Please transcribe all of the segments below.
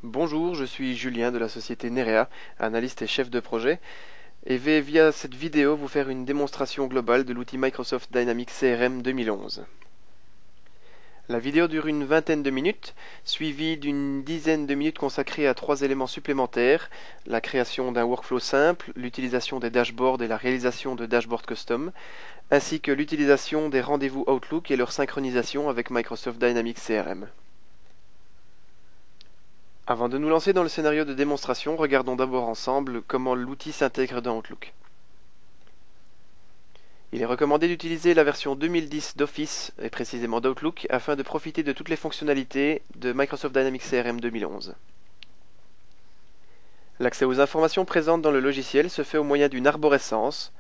Bonjour, je suis Julien de la société Nerea, analyste et chef de projet, et vais via cette vidéo vous faire une démonstration globale de l'outil Microsoft Dynamics CRM 2011. La vidéo dure une vingtaine de minutes, suivie d'une dizaine de minutes consacrées à 3 éléments supplémentaires: la création d'un workflow simple, l'utilisation des dashboards et la réalisation de dashboards custom, ainsi que l'utilisation des rendez-vous Outlook et leur synchronisation avec Microsoft Dynamics CRM. Avant de nous lancer dans le scénario de démonstration, regardons d'abord ensemble comment l'outil s'intègre dans Outlook. Il est recommandé d'utiliser la version 2010 d'Office, et précisément d'Outlook, afin de profiter de toutes les fonctionnalités de Microsoft Dynamics CRM 2011. L'accès aux informations présentes dans le logiciel se fait au moyen d'une arborescence.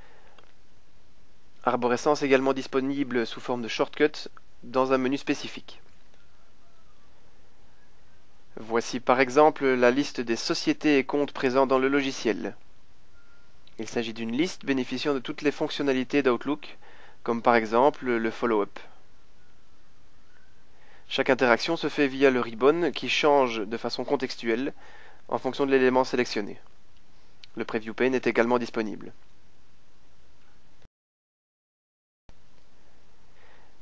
Arborescence également disponible sous forme de shortcut dans un menu spécifique. Voici par exemple la liste des sociétés et comptes présents dans le logiciel. Il s'agit d'une liste bénéficiant de toutes les fonctionnalités d'Outlook, comme par exemple le follow-up. Chaque interaction se fait via le ribbon qui change de façon contextuelle en fonction de l'élément sélectionné. Le preview pane est également disponible.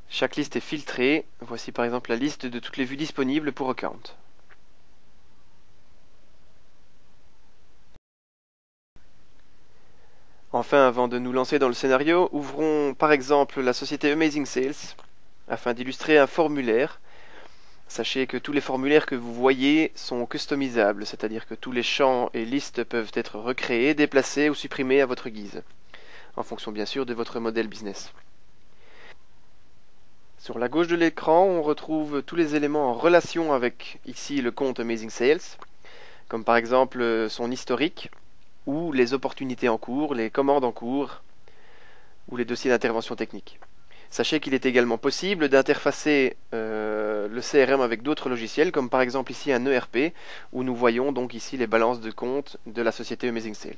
Chaque liste est filtrée. Voici par exemple la liste de toutes les vues disponibles pour Account. Enfin, avant de nous lancer dans le scénario, ouvrons par exemple la société Amazing Sales afin d'illustrer un formulaire. Sachez que tous les formulaires que vous voyez sont customisables, c'est-à-dire que tous les champs et listes peuvent être recréés, déplacés ou supprimés à votre guise, en fonction bien sûr de votre modèle business. Sur la gauche de l'écran, on retrouve tous les éléments en relation avec ici le compte Amazing Sales, comme par exemple son historique, ou les opportunités en cours, les commandes en cours, ou les dossiers d'intervention technique. Sachez qu'il est également possible d'interfacer le CRM avec d'autres logiciels, comme par exemple ici un ERP, où nous voyons donc ici les balances de compte de la société Amazing Sales.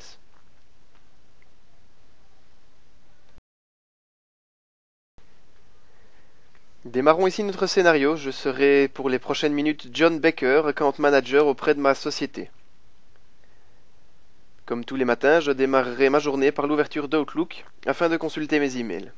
Démarrons ici notre scénario. Je serai pour les prochaines minutes John Baker, Account Manager auprès de ma société. Comme tous les matins, je démarrerai ma journée par l'ouverture d'Outlook afin de consulter mes emails.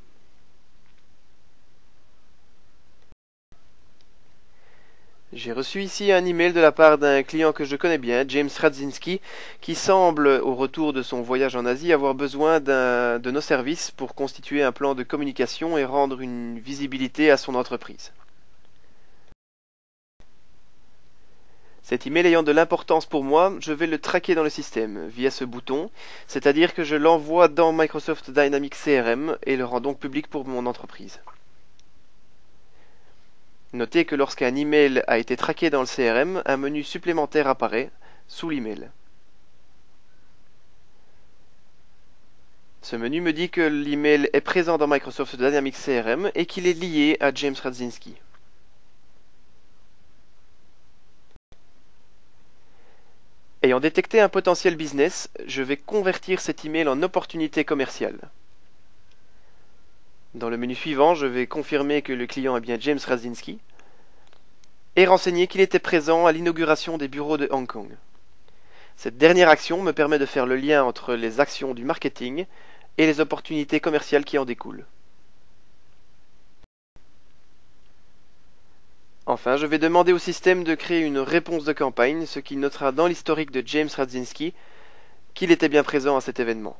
J'ai reçu ici un email de la part d'un client que je connais bien, James Radzinski, qui semble, au retour de son voyage en Asie, avoir besoin de nos services pour constituer un plan de communication et rendre une visibilité à son entreprise. Cet email ayant de l'importance pour moi, je vais le traquer dans le système via ce bouton, c'est-à-dire que je l'envoie dans Microsoft Dynamics CRM et le rends donc public pour mon entreprise. Notez que lorsqu'un email a été traqué dans le CRM, un menu supplémentaire apparaît sous l'email. Ce menu me dit que l'email est présent dans Microsoft Dynamics CRM et qu'il est lié à James Radzinski. Ayant détecté un potentiel business, je vais convertir cet email en opportunité commerciale. Dans le menu suivant, je vais confirmer que le client est bien James Radzinski et renseigner qu'il était présent à l'inauguration des bureaux de Hong Kong. Cette dernière action me permet de faire le lien entre les actions du marketing et les opportunités commerciales qui en découlent. Enfin, je vais demander au système de créer une réponse de campagne, ce qui notera dans l'historique de James Radzinski qu'il était bien présent à cet événement.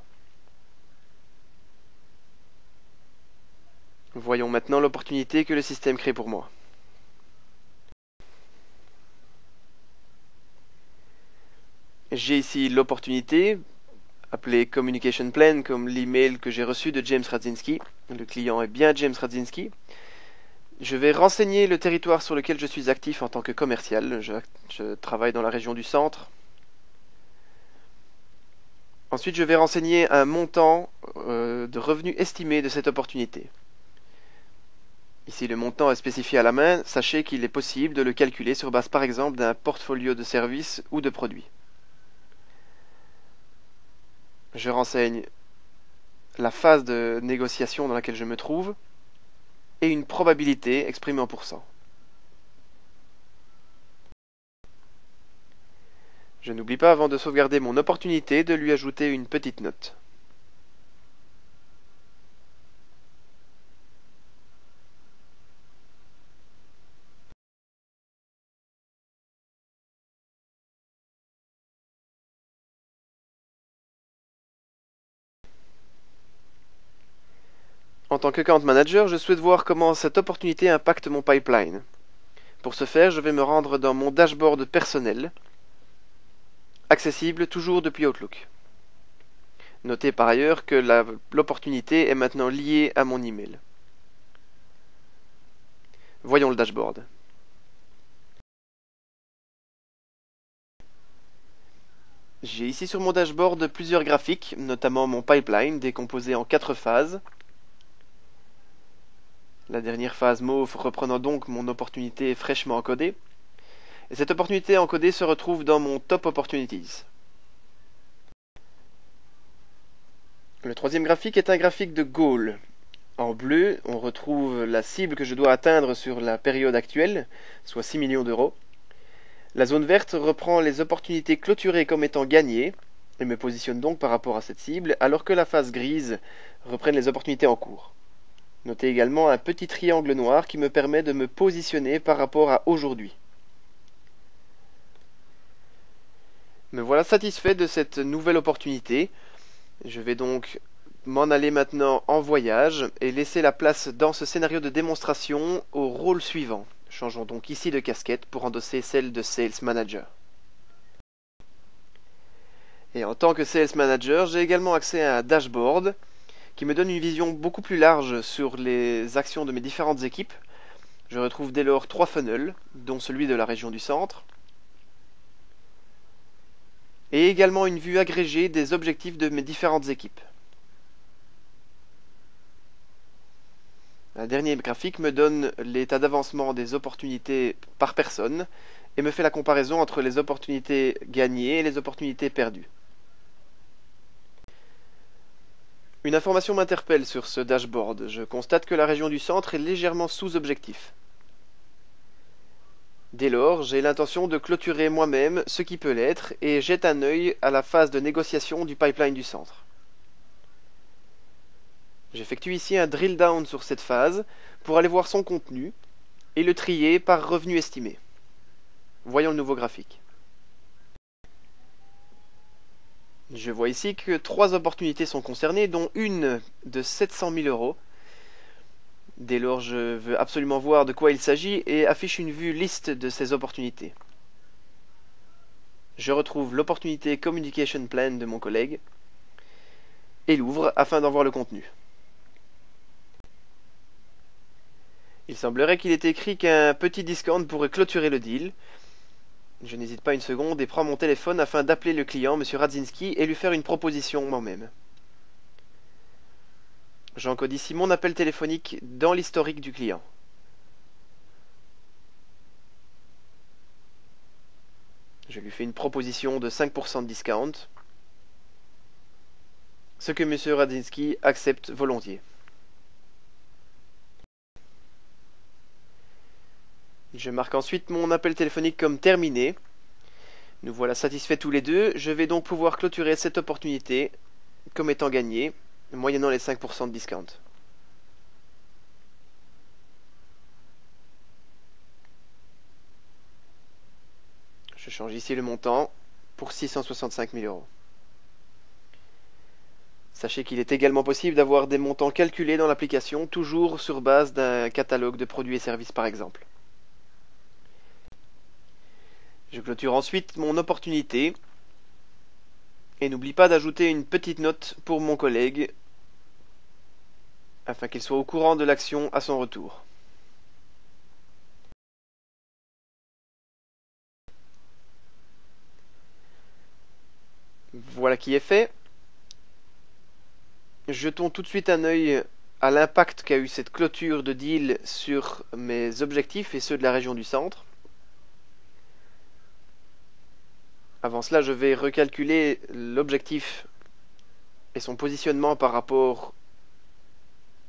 Voyons maintenant l'opportunité que le système crée pour moi. J'ai ici l'opportunité, appelée Communication Plan, comme l'email que j'ai reçu de James Radzinski. Le client est bien James Radzinski. Je vais renseigner le territoire sur lequel je suis actif en tant que commercial. Je travaille dans la région du centre. Ensuite, je vais renseigner un montant de revenus estimé de cette opportunité. Ici, le montant est spécifié à la main. Sachez qu'il est possible de le calculer sur base, par exemple, d'un portfolio de services ou de produits. Je renseigne la phase de négociation dans laquelle je me trouve et une probabilité exprimée en pourcents. Je n'oublie pas avant de sauvegarder mon opportunité de lui ajouter une petite note. En tant qu'account manager, je souhaite voir comment cette opportunité impacte mon pipeline. Pour ce faire, je vais me rendre dans mon dashboard personnel, accessible toujours depuis Outlook. Notez par ailleurs que l'opportunité est maintenant liée à mon email. Voyons le dashboard. J'ai ici sur mon dashboard plusieurs graphiques, notamment mon pipeline décomposé en 4 phases. La dernière phase mauve reprenant donc mon opportunité fraîchement encodée. Et cette opportunité encodée se retrouve dans mon Top Opportunities. Le troisième graphique est un graphique de goal. En bleu, on retrouve la cible que je dois atteindre sur la période actuelle, soit 6 millions d'euros. La zone verte reprend les opportunités clôturées comme étant gagnées, et me positionne donc par rapport à cette cible, alors que la phase grise reprenne les opportunités en cours. Notez également un petit triangle noir qui me permet de me positionner par rapport à aujourd'hui. Me voilà satisfait de cette nouvelle opportunité. Je vais donc m'en aller maintenant en voyage et laisser la place dans ce scénario de démonstration au rôle suivant. Changeons donc ici de casquette pour endosser celle de Sales Manager. Et en tant que Sales Manager, j'ai également accès à un dashboard qui me donne une vision beaucoup plus large sur les actions de mes différentes équipes. Je retrouve dès lors 3 funnels, dont celui de la région du centre, et également une vue agrégée des objectifs de mes différentes équipes. Un dernier graphique me donne l'état d'avancement des opportunités par personne et me fait la comparaison entre les opportunités gagnées et les opportunités perdues. Une information m'interpelle sur ce dashboard. Je constate que la région du centre est légèrement sous-objectif. Dès lors, j'ai l'intention de clôturer moi-même ce qui peut l'être et jette un œil à la phase de négociation du pipeline du centre. J'effectue ici un drill down sur cette phase pour aller voir son contenu et le trier par revenu estimé. Voyons le nouveau graphique. Je vois ici que 3 opportunités sont concernées, dont une de 700 000 euros. Dès lors, je veux absolument voir de quoi il s'agit et affiche une vue liste de ces opportunités. Je retrouve l'opportunité Communication Plan de mon collègue et l'ouvre afin d'en voir le contenu. Il semblerait qu'il ait écrit qu'un petit discount pourrait clôturer le deal. Je n'hésite pas une seconde et prends mon téléphone afin d'appeler le client, M. Radzinski, et lui faire une proposition moi-même. J'encode ici mon appel téléphonique dans l'historique du client. Je lui fais une proposition de 5% de discount, ce que M. Radzinski accepte volontiers. Je marque ensuite mon appel téléphonique comme terminé. Nous voilà satisfaits tous les deux. Je vais donc pouvoir clôturer cette opportunité comme étant gagnée, moyennant les 5% de discount. Je change ici le montant pour 665 000 euros. Sachez qu'il est également possible d'avoir des montants calculés dans l'application, toujours sur base d'un catalogue de produits et services par exemple. Je clôture ensuite mon opportunité et n'oublie pas d'ajouter une petite note pour mon collègue afin qu'il soit au courant de l'action à son retour. Voilà qui est fait. Jetons tout de suite un œil à l'impact qu'a eu cette clôture de deal sur mes objectifs et ceux de la région du centre. Avant cela, je vais recalculer l'objectif et son positionnement par rapport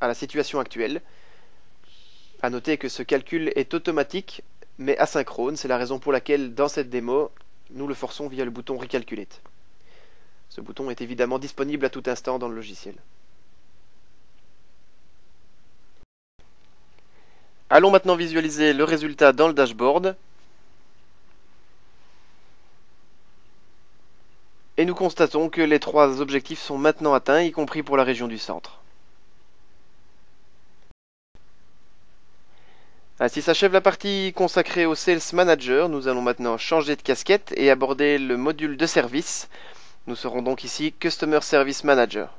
à la situation actuelle. À noter que ce calcul est automatique mais asynchrone, c'est la raison pour laquelle dans cette démo, Nous le forçons via le bouton Recalculate. Ce bouton est évidemment disponible à tout instant dans le logiciel. Allons maintenant visualiser le résultat dans le dashboard. Et nous constatons que les 3 objectifs sont maintenant atteints, y compris pour la région du centre. Ainsi s'achève la partie consacrée au Sales Manager. Nous allons maintenant changer de casquette et aborder le module de service. Nous serons donc ici Customer Service Manager.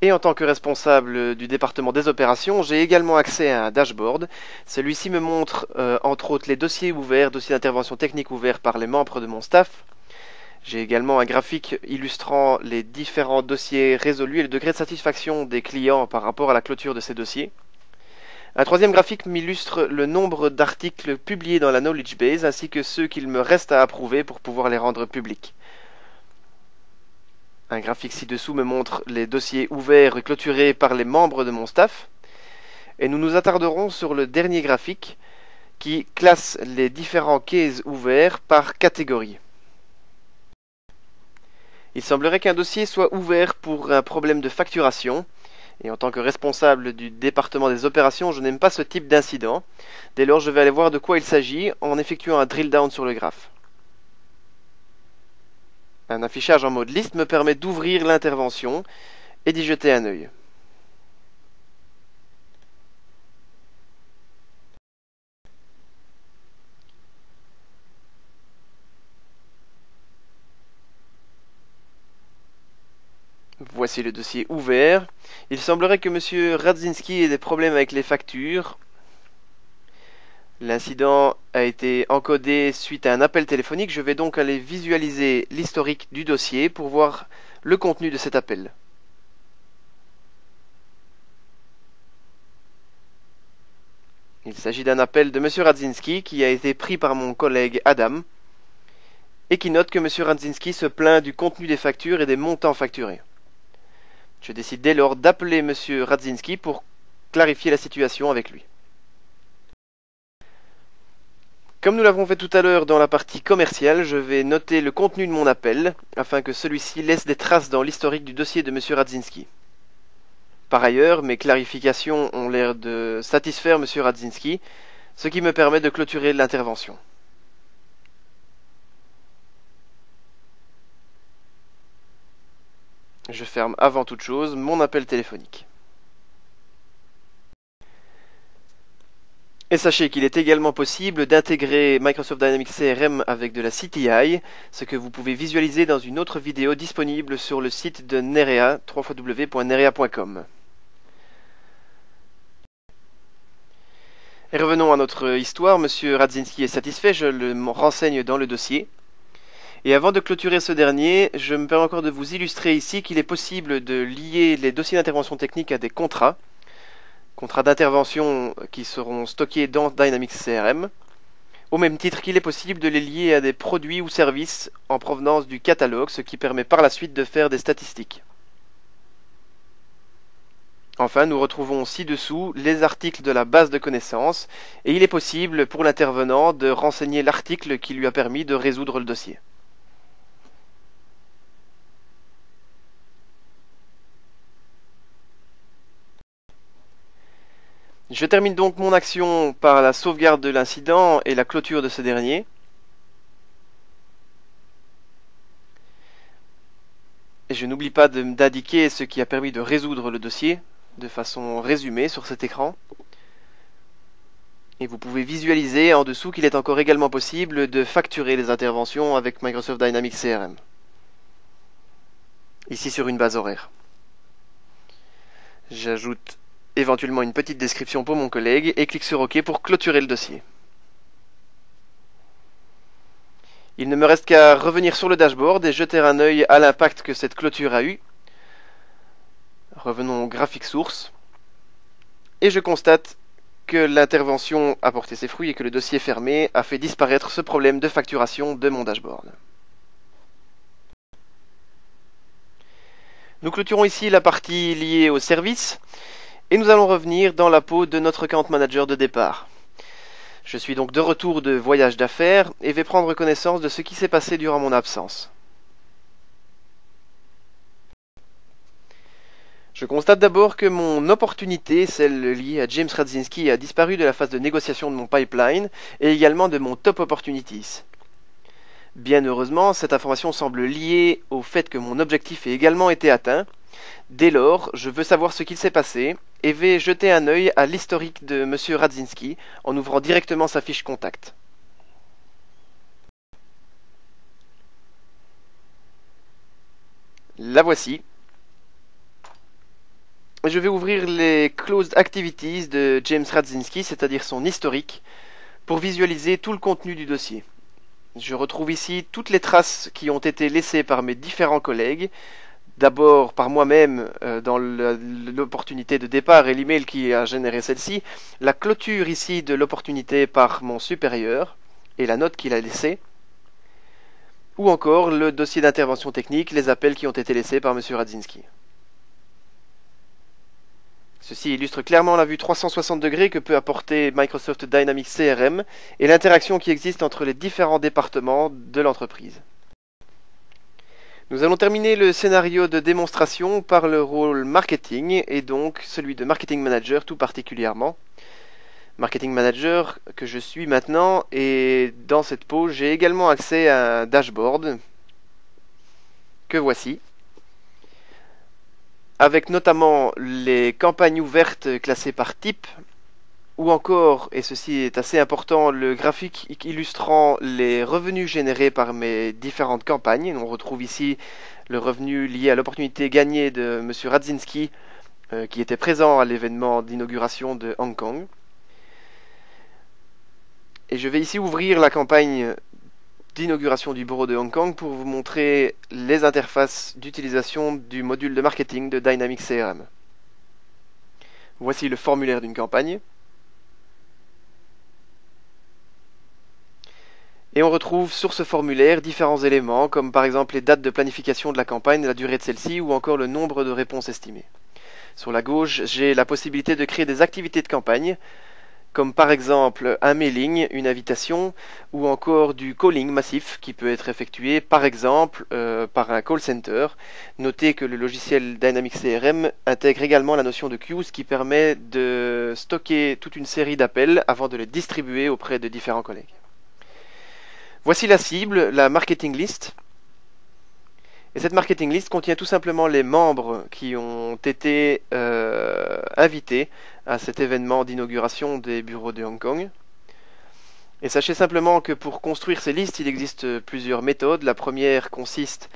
Et en tant que responsable du département des opérations, j'ai également accès à un dashboard. Celui-ci me montre entre autres les dossiers ouverts, dossiers d'intervention technique ouverts par les membres de mon staff. J'ai également un graphique illustrant les différents dossiers résolus et le degré de satisfaction des clients par rapport à la clôture de ces dossiers. Un 3e graphique m'illustre le nombre d'articles publiés dans la Knowledge Base ainsi que ceux qu'il me reste à approuver pour pouvoir les rendre publics. Un graphique ci-dessous me montre les dossiers ouverts et clôturés par les membres de mon staff. Et nous nous attarderons sur le dernier graphique qui classe les différents cases ouverts par catégorie. Il semblerait qu'un dossier soit ouvert pour un problème de facturation. Et en tant que responsable du département des opérations, je n'aime pas ce type d'incident. Dès lors, je vais aller voir de quoi il s'agit en effectuant un drill down sur le graphe. Un affichage en mode liste me permet d'ouvrir l'intervention et d'y jeter un œil. Voici le dossier ouvert. Il semblerait que M. Radzinski ait des problèmes avec les factures. L'incident a été encodé suite à un appel téléphonique. Je vais donc aller visualiser l'historique du dossier pour voir le contenu de cet appel. Il s'agit d'un appel de M. Radzinski qui a été pris par mon collègue Adam et qui note que M. Radzinski se plaint du contenu des factures et des montants facturés. Je décide dès lors d'appeler M. Radzinski pour clarifier la situation avec lui. Comme nous l'avons fait tout à l'heure dans la partie commerciale, je vais noter le contenu de mon appel afin que celui-ci laisse des traces dans l'historique du dossier de M. Radzinski. Par ailleurs, mes clarifications ont l'air de satisfaire M. Radzinski, ce qui me permet de clôturer l'intervention. Je ferme avant toute chose mon appel téléphonique. Et sachez qu'il est également possible d'intégrer Microsoft Dynamics CRM avec de la CTI, ce que vous pouvez visualiser dans une autre vidéo disponible sur le site de Nerea, www.nerea.com. Et revenons à notre histoire. Monsieur Radzinski est satisfait, je le renseigne dans le dossier. Et avant de clôturer ce dernier, je me permets encore de vous illustrer ici qu'il est possible de lier les dossiers d'intervention technique à des contrats d'intervention qui seront stockés dans Dynamics CRM, au même titre qu'il est possible de les lier à des produits ou services en provenance du catalogue, ce qui permet par la suite de faire des statistiques. Enfin, nous retrouvons ci-dessous les articles de la base de connaissances, et il est possible pour l'intervenant de renseigner l'article qui lui a permis de résoudre le dossier. Je termine donc mon action par la sauvegarde de l'incident et la clôture de ce dernier. Et je n'oublie pas d'indiquer ce qui a permis de résoudre le dossier de façon résumée sur cet écran. Et vous pouvez visualiser en dessous qu'il est encore également possible de facturer les interventions avec Microsoft Dynamics CRM. Ici sur une base horaire. J'ajoute éventuellement une petite description pour mon collègue et clique sur OK pour clôturer le dossier. Il ne me reste qu'à revenir sur le dashboard et jeter un œil à l'impact que cette clôture a eu. Revenons au graphique source. Et je constate que l'intervention a porté ses fruits et que le dossier fermé a fait disparaître ce problème de facturation de mon dashboard. Nous clôturons ici la partie liée au service et nous allons revenir dans la peau de notre account manager de départ. Je suis donc de retour de voyage d'affaires et vais prendre connaissance de ce qui s'est passé durant mon absence. Je constate d'abord que mon opportunité, celle liée à James Radzinski, a disparu de la phase de négociation de mon pipeline et également de mon top opportunities. Bien heureusement, cette information semble liée au fait que mon objectif ait également été atteint. Dès lors, je veux savoir ce qu'il s'est passé et vais jeter un œil à l'historique de M. Radzinski en ouvrant directement sa fiche contact. La voici. Je vais ouvrir les Closed Activities de James Radzinski, c'est-à-dire son historique, pour visualiser tout le contenu du dossier. Je retrouve ici toutes les traces qui ont été laissées par mes différents collègues, d'abord par moi-même dans l'opportunité de départ et l'email qui a généré celle-ci, la clôture ici de l'opportunité par mon supérieur et la note qu'il a laissée, ou encore le dossier d'intervention technique, les appels qui ont été laissés par M. Radzinski. Ceci illustre clairement la vue 360 degrés que peut apporter Microsoft Dynamics CRM et l'interaction qui existe entre les différents départements de l'entreprise. Nous allons terminer le scénario de démonstration par le rôle marketing et donc celui de marketing manager tout particulièrement. Marketing manager que je suis maintenant et dans cette page j'ai également accès à un dashboard que voici, avec notamment les campagnes ouvertes classées par type, ou encore, et ceci est assez important, le graphique illustrant les revenus générés par mes différentes campagnes. On retrouve ici le revenu lié à l'opportunité gagnée de M. Radzinski, qui était présent à l'événement d'inauguration de Hong Kong. Et je vais ici ouvrir la campagne d'inauguration du bureau de Hong Kong pour vous montrer les interfaces d'utilisation du module de marketing de Dynamics CRM. Voici le formulaire d'une campagne. Et on retrouve sur ce formulaire différents éléments, comme par exemple les dates de planification de la campagne, la durée de celle-ci, ou encore le nombre de réponses estimées. Sur la gauche, j'ai la possibilité de créer des activités de campagne, comme par exemple un mailing, une invitation, ou encore du calling massif qui peut être effectué par exemple par un call center. Notez que le logiciel Dynamics CRM intègre également la notion de queues qui permet de stocker toute une série d'appels avant de les distribuer auprès de différents collègues. Voici la cible, la marketing list. Et cette marketing list contient tout simplement les membres qui ont été invités à cet événement d'inauguration des bureaux de Hong Kong. Et sachez simplement que pour construire ces listes, il existe plusieurs méthodes. La première consiste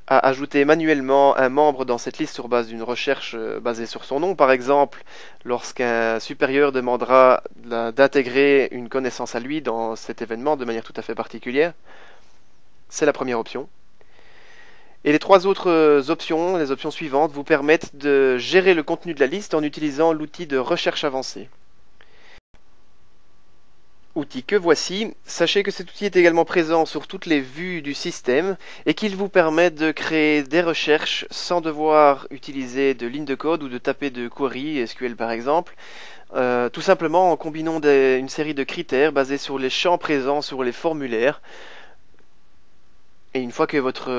à ajouter manuellement un membre dans cette liste sur base d'une recherche basée sur son nom. Par exemple, lorsqu'un supérieur demandera d'intégrer une connaissance à lui dans cet événement de manière tout à fait particulière. C'est la première option. Et les trois autres options, les options suivantes, vous permettent de gérer le contenu de la liste en utilisant l'outil de recherche avancée. Outil que voici. Sachez que cet outil est également présent sur toutes les vues du système et qu'il vous permet de créer des recherches sans devoir utiliser de ligne de code ou de taper de query, SQL par exemple, tout simplement en combinant une série de critères basés sur les champs présents sur les formulaires. Et une fois que votre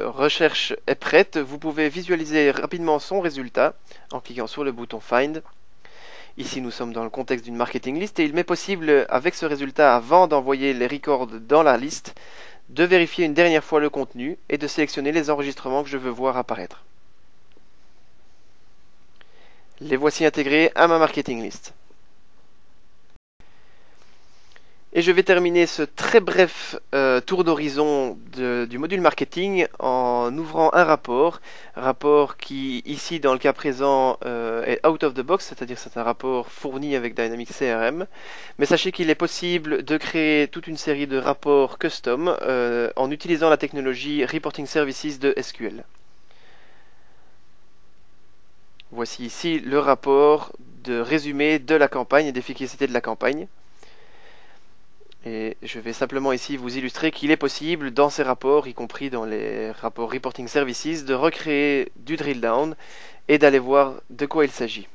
recherche est prête, vous pouvez visualiser rapidement son résultat en cliquant sur le bouton Find. Ici, nous sommes dans le contexte d'une marketing list et il m'est possible, avec ce résultat, avant d'envoyer les records dans la liste, de vérifier une dernière fois le contenu et de sélectionner les enregistrements que je veux voir apparaître. Les voici intégrés à ma marketing list. Et je vais terminer ce très bref tour d'horizon du module marketing en ouvrant un rapport qui ici dans le cas présent est out of the box, c'est-à-dire c'est un rapport fourni avec Dynamics CRM, mais sachez qu'il est possible de créer toute une série de rapports custom en utilisant la technologie Reporting Services de SQL. Voici ici le rapport de résumé de la campagne et d'efficacité de la campagne. Et je vais simplement ici vous illustrer qu'il est possible dans ces rapports, y compris dans les rapports Reporting Services, de recréer du drill down et d'aller voir de quoi il s'agit.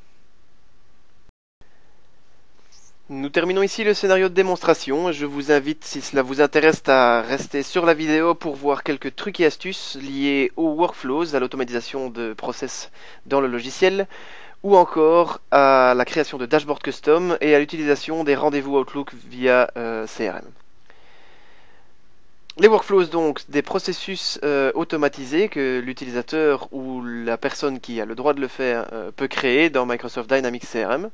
Nous terminons ici le scénario de démonstration. Je vous invite, si cela vous intéresse, à rester sur la vidéo pour voir quelques trucs et astuces liés aux workflows, à l'automatisation de process dans le logiciel, ou encore à la création de dashboards custom et à l'utilisation des rendez-vous Outlook via CRM. Les workflows, donc, des processus automatisés que l'utilisateur ou la personne qui a le droit de le faire peut créer dans Microsoft Dynamics CRM.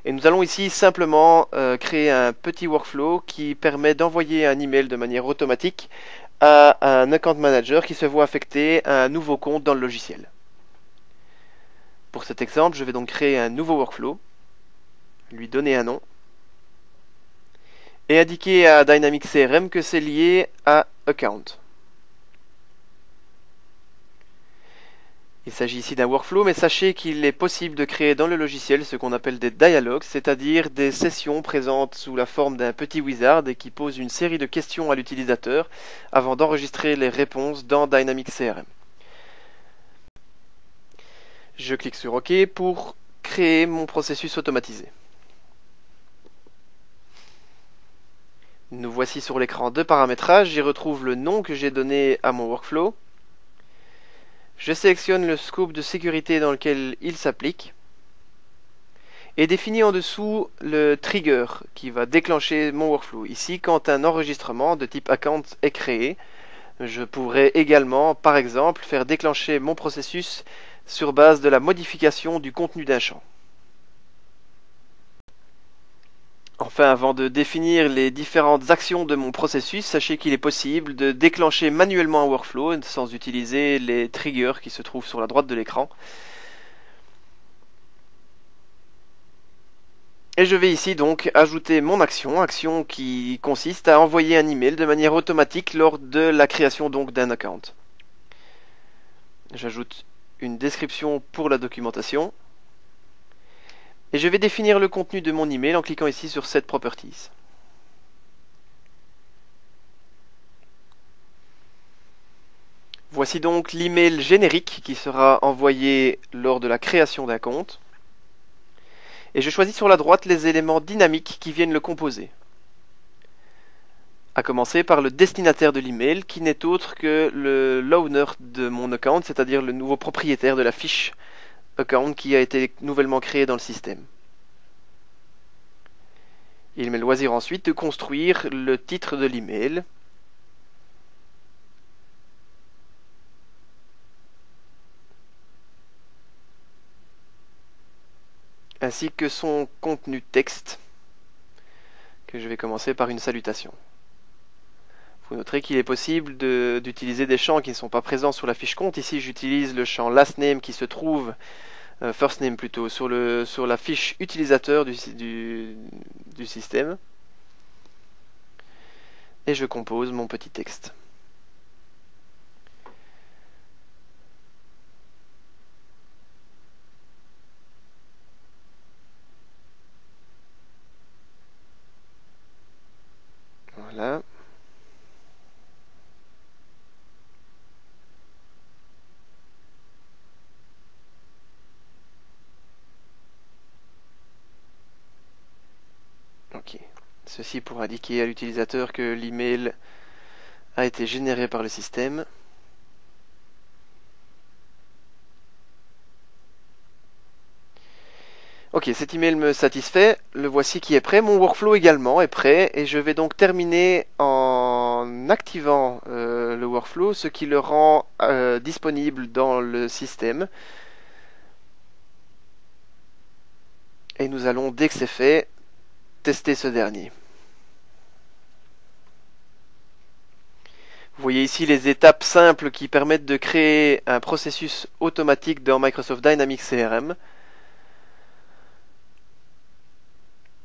Et nous allons ici simplement créer un petit workflow qui permet d'envoyer un email de manière automatique à un account manager qui se voit affecter un nouveau compte dans le logiciel. Pour cet exemple, je vais donc créer un nouveau workflow, lui donner un nom, et indiquer à Dynamics CRM que c'est lié à Account. Il s'agit ici d'un workflow, mais sachez qu'il est possible de créer dans le logiciel ce qu'on appelle des dialogues, c'est-à-dire des sessions présentes sous la forme d'un petit wizard et qui posent une série de questions à l'utilisateur avant d'enregistrer les réponses dans Dynamics CRM. Je clique sur OK pour créer mon processus automatisé. Nous voici sur l'écran de paramétrage, j'y retrouve le nom que j'ai donné à mon workflow. Je sélectionne le scope de sécurité dans lequel il s'applique et définis en dessous le trigger qui va déclencher mon workflow. Ici, quand un enregistrement de type account est créé, je pourrais également, par exemple, faire déclencher mon processus sur base de la modification du contenu d'un champ. Enfin, avant de définir les différentes actions de mon processus, sachez qu'il est possible de déclencher manuellement un workflow sans utiliser les triggers qui se trouvent sur la droite de l'écran. Et je vais ici donc ajouter mon action qui consiste à envoyer un email de manière automatique lors de la création donc d'un account. J'ajoute une description pour la documentation. Et je vais définir le contenu de mon email en cliquant ici sur Set Properties. Voici donc l'email générique qui sera envoyé lors de la création d'un compte. Et je choisis sur la droite les éléments dynamiques qui viennent le composer. À commencer par le destinataire de l'email qui n'est autre que l'owner de mon account, c'est-à-dire le nouveau propriétaire de la fiche account qui a été nouvellement créé dans le système. Il m'est loisir ensuite de construire le titre de l'email. Ainsi que son contenu texte, que je vais commencer par une salutation. Vous noterez qu'il est possible d'utiliser des champs qui ne sont pas présents sur la fiche compte. Ici, j'utilise le champ last name qui se trouve first name plutôt, sur la fiche utilisateur du système. Et je compose mon petit texte. Voilà. Ok. Ceci pour indiquer à l'utilisateur que l'email a été généré par le système. Ok, cet email me satisfait, le voici qui est prêt, mon workflow également est prêt, et je vais donc terminer en activant le workflow, ce qui le rend disponible dans le système. Et nous allons, dès que c'est fait, tester ce dernier. Vous voyez ici les étapes simples qui permettent de créer un processus automatique dans Microsoft Dynamics CRM.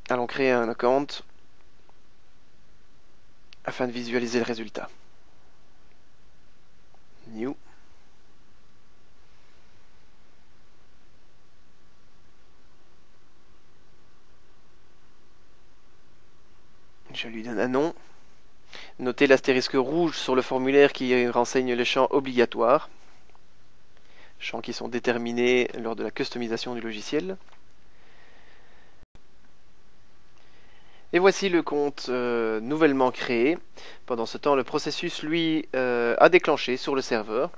Allons créer un account afin de visualiser le résultat. New. Je lui donne un nom. Notez l'astérisque rouge sur le formulaire qui renseigne les champs obligatoires. Champs qui sont déterminés lors de la customisation du logiciel. Et voici le compte nouvellement créé. Pendant ce temps, le processus, lui, a déclenché sur le serveur.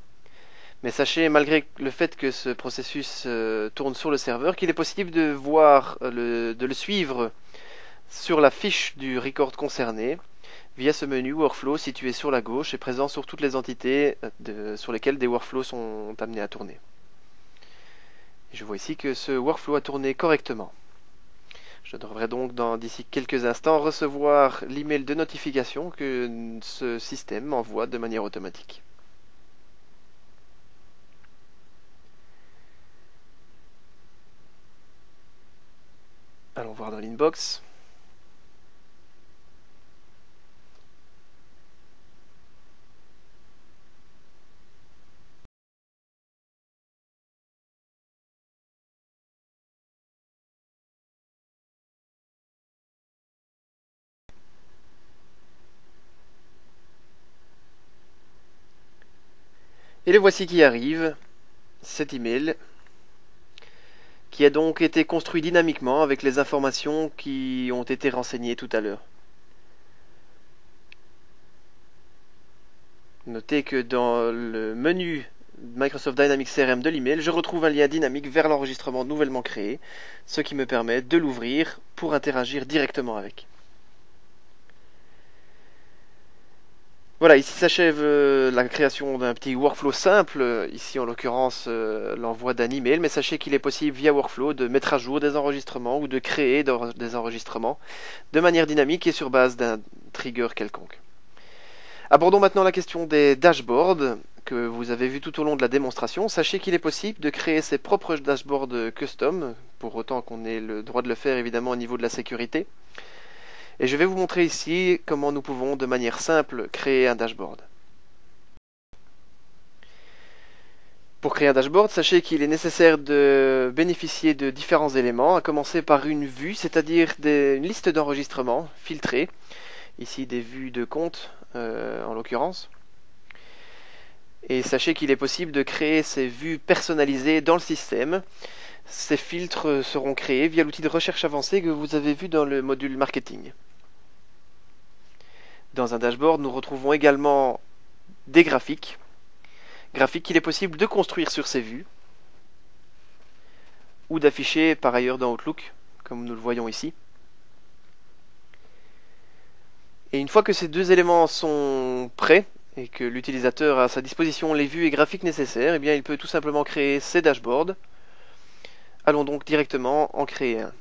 Mais sachez, malgré le fait que ce processus tourne sur le serveur, qu'il est possible de voir, de le suivre sur la fiche du record concerné via ce menu Workflow situé sur la gauche et présent sur toutes les entités sur lesquelles des workflows sont amenés à tourner. Et je vois ici que ce workflow a tourné correctement. Je devrais donc d'ici quelques instants recevoir l'email de notification que ce système m'envoie de manière automatique. Allons voir dans l'inbox. Et le voici qui arrive, cet email, qui a donc été construit dynamiquement avec les informations qui ont été renseignées tout à l'heure. Notez que dans le menu Microsoft Dynamics CRM de l'email, je retrouve un lien dynamique vers l'enregistrement nouvellement créé, ce qui me permet de l'ouvrir pour interagir directement avec. Voilà, ici s'achève la création d'un petit workflow simple, ici en l'occurrence l'envoi d'un email, mais sachez qu'il est possible via workflow de mettre à jour des enregistrements ou de créer des enregistrements de manière dynamique et sur base d'un trigger quelconque. Abordons maintenant la question des dashboards que vous avez vu tout au long de la démonstration. Sachez qu'il est possible de créer ses propres dashboards custom, pour autant qu'on ait le droit de le faire évidemment au niveau de la sécurité. Et je vais vous montrer ici comment nous pouvons de manière simple créer un dashboard. Pour créer un dashboard, sachez qu'il est nécessaire de bénéficier de différents éléments, à commencer par une vue, c'est-à-dire une liste d'enregistrements filtrés, ici des vues de compte en l'occurrence. Et sachez qu'il est possible de créer ces vues personnalisées dans le système. Ces filtres seront créés via l'outil de recherche avancé que vous avez vu dans le module marketing. Dans un dashboard, nous retrouvons également des graphiques qu'il est possible de construire sur ces vues ou d'afficher par ailleurs dans Outlook, comme nous le voyons ici. Et une fois que ces deux éléments sont prêts et que l'utilisateur a à sa disposition les vues et graphiques nécessaires, eh bien, il peut tout simplement créer ces dashboards. Allons donc directement en créer un.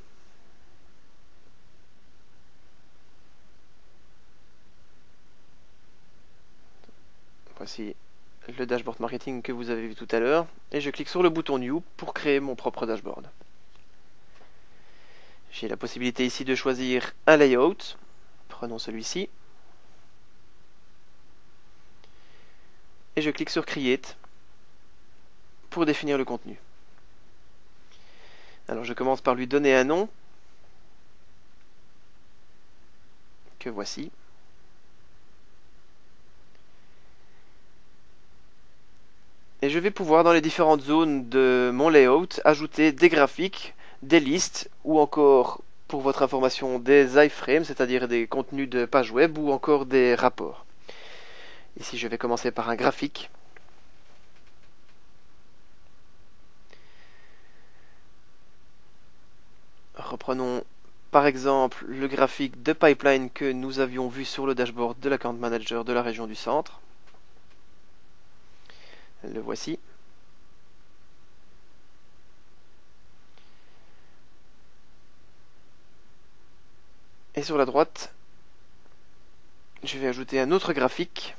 Voici le dashboard marketing que vous avez vu tout à l'heure et je clique sur le bouton New pour créer mon propre dashboard. J'ai la possibilité ici de choisir un layout. Prenons celui-ci. Et je clique sur Create pour définir le contenu. Alors je commence par lui donner un nom que voici. Et je vais pouvoir dans les différentes zones de mon layout ajouter des graphiques, des listes ou encore pour votre information des iframes, c'est-à-dire des contenus de pages web ou encore des rapports. Ici je vais commencer par un graphique. Reprenons par exemple le graphique de pipeline que nous avions vu sur le dashboard de l'account manager de la région du centre. Le voici. Et sur la droite, je vais ajouter un autre graphique.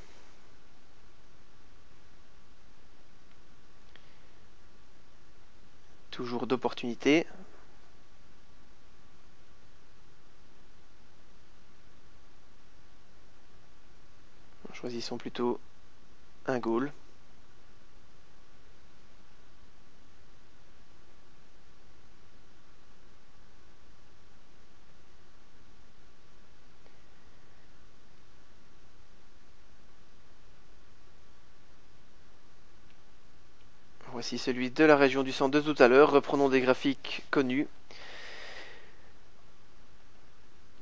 Toujours d'opportunité. Choisissons plutôt un goal. Voici celui de la région du centre de tout à l'heure. Reprenons des graphiques connus.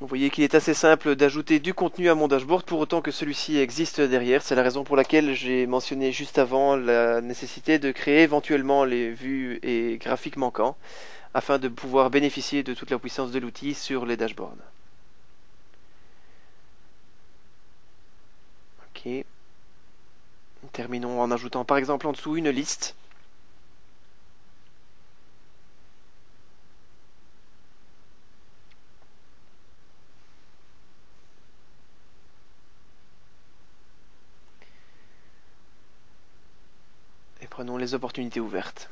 Vous voyez qu'il est assez simple d'ajouter du contenu à mon dashboard pour autant que celui-ci existe derrière. C'est la raison pour laquelle j'ai mentionné juste avant la nécessité de créer éventuellement les vues et graphiques manquants afin de pouvoir bénéficier de toute la puissance de l'outil sur les dashboards. Ok. Terminons en ajoutant par exemple en dessous une liste. Et prenons les opportunités ouvertes.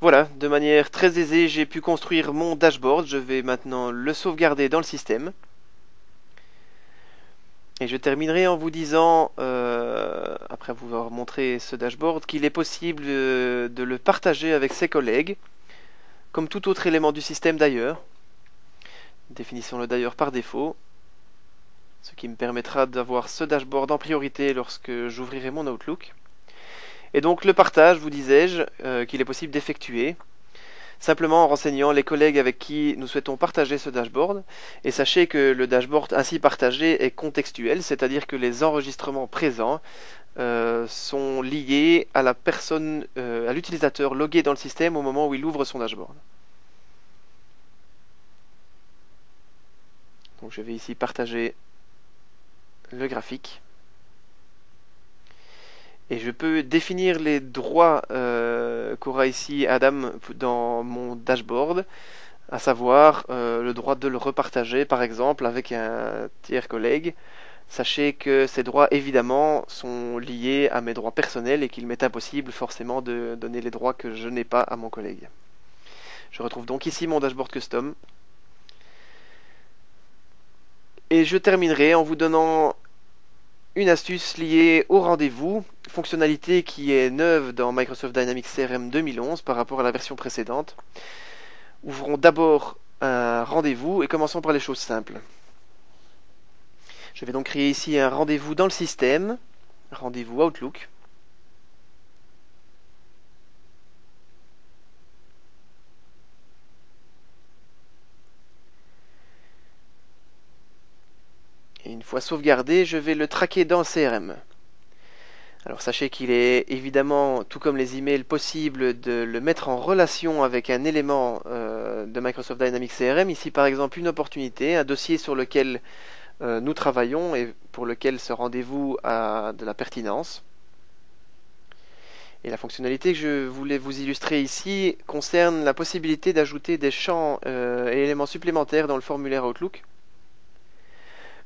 Voilà, de manière très aisée, j'ai pu construire mon dashboard. Je vais maintenant le sauvegarder dans le système. Et je terminerai en vous disant, après vous avoir montré ce dashboard, qu'il est possible de le partager avec ses collègues, comme tout autre élément du système d'ailleurs. Définissons-le d'ailleurs par défaut, ce qui me permettra d'avoir ce dashboard en priorité lorsque j'ouvrirai mon Outlook. Et donc le partage, vous disais-je, qu'il est possible d'effectuer, simplement en renseignant les collègues avec qui nous souhaitons partager ce dashboard. Et sachez que le dashboard ainsi partagé est contextuel, c'est-à-dire que les enregistrements présents sont liés à la personne, à l'utilisateur logué dans le système au moment où il ouvre son dashboard. Donc je vais ici partager le graphique. Et je peux définir les droits qu'aura ici Adam dans mon dashboard, à savoir le droit de le repartager par exemple avec un tiers collègue. Sachez que ces droits évidemment sont liés à mes droits personnels et qu'il m'est impossible forcément de donner les droits que je n'ai pas à mon collègue. Je retrouve donc ici mon dashboard custom. Et je terminerai en vous donnant une astuce liée au rendez-vous, fonctionnalité qui est neuve dans Microsoft Dynamics CRM 2011 par rapport à la version précédente. Ouvrons d'abord un rendez-vous et commençons par les choses simples. Je vais donc créer ici un rendez-vous dans le système, rendez-vous Outlook. Et une fois sauvegardé, je vais le traquer dans le CRM. Alors sachez qu'il est évidemment, tout comme les emails, possible de le mettre en relation avec un élément de Microsoft Dynamics CRM. Ici par exemple une opportunité, un dossier sur lequel nous travaillons et pour lequel ce rendez-vous a de la pertinence. Et la fonctionnalité que je voulais vous illustrer ici concerne la possibilité d'ajouter des champs et éléments supplémentaires dans le formulaire Outlook.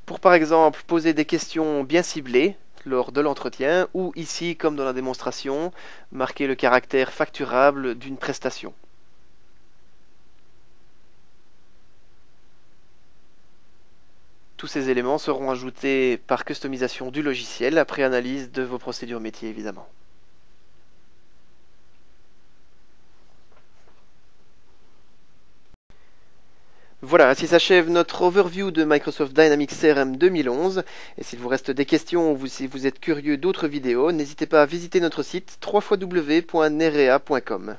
Pour par exemple poser des questions bien ciblées lors de l'entretien ou ici, comme dans la démonstration, marquer le caractère facturable d'une prestation. Tous ces éléments seront ajoutés par customisation du logiciel après analyse de vos procédures métiers évidemment. Voilà, ainsi s'achève notre overview de Microsoft Dynamics CRM 2011. Et s'il vous reste des questions ou si vous êtes curieux d'autres vidéos, n'hésitez pas à visiter notre site www.nerea.com.